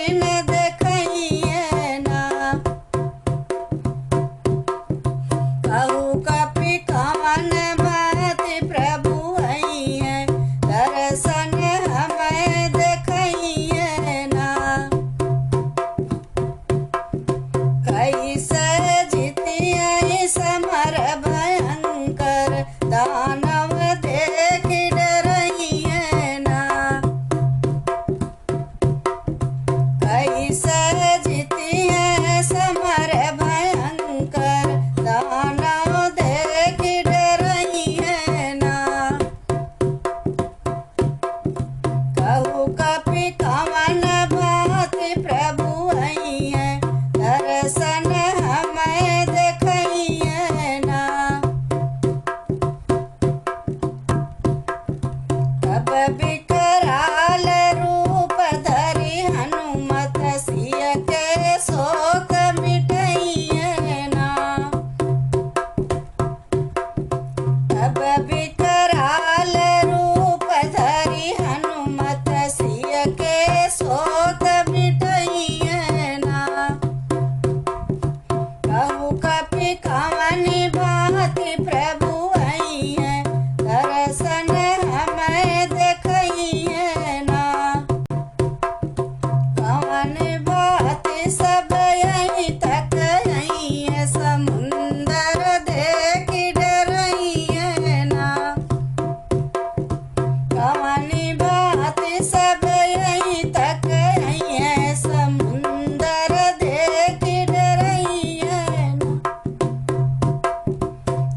दिन देखइए ना। कहू कपि कवन भांति प्रभु अइहे, दर्शन हमें देखइए ना। कैसे जीतिए समर भयंकर, दानव देख डरइए ना। कैसे जीतिए समर भयंकर, दानव देख डरइए ना। कहू कपि कवन भांति प्रभु अइहे, दर्शन हमें देखइए ना। तब विकराल रूप धरि हनुमत, सिय के शोक मिटइए ना। तब विकराल रूप धरि हनुमत, सिय के शोक मिटइए ना। कहू कपि कवन भांति प्रभु अइहे, दर्शन हमें देखइए ना। कवन भांति सब यहीं तक अइहे, समुंदर देख डरइए ना। कवन भांति सब यहीं तक अइहे, समुंदर देख डरइए ना।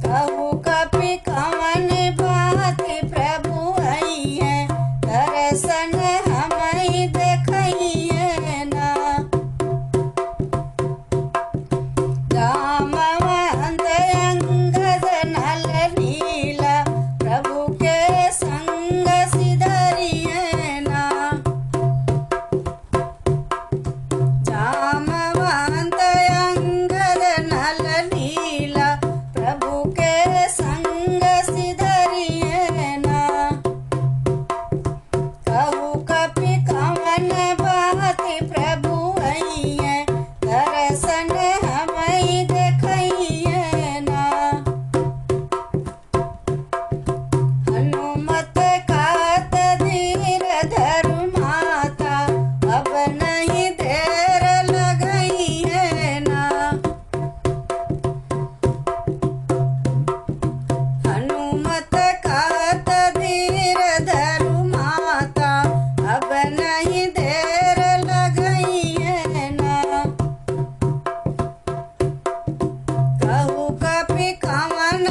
कहू कपि कवन भांति प्रभु अइहे, दर्शन हमें देखइए ना। जामवंत अंगद नल नीला, प्रभु के संग सिधरिए ना। जामवंत अंगद नल नीला, प्रभु के संग सिधरिए ना। कहू कपि कवन भांति प्रभु अइहे, दर्शन हमें देखइए ना। हनुमत खात धीर धरु माता, अब नहीं देर लगइए ना। हनुमत खात धीर धरु माता, अब नहीं देर लगइए ना। कहू कपि कवन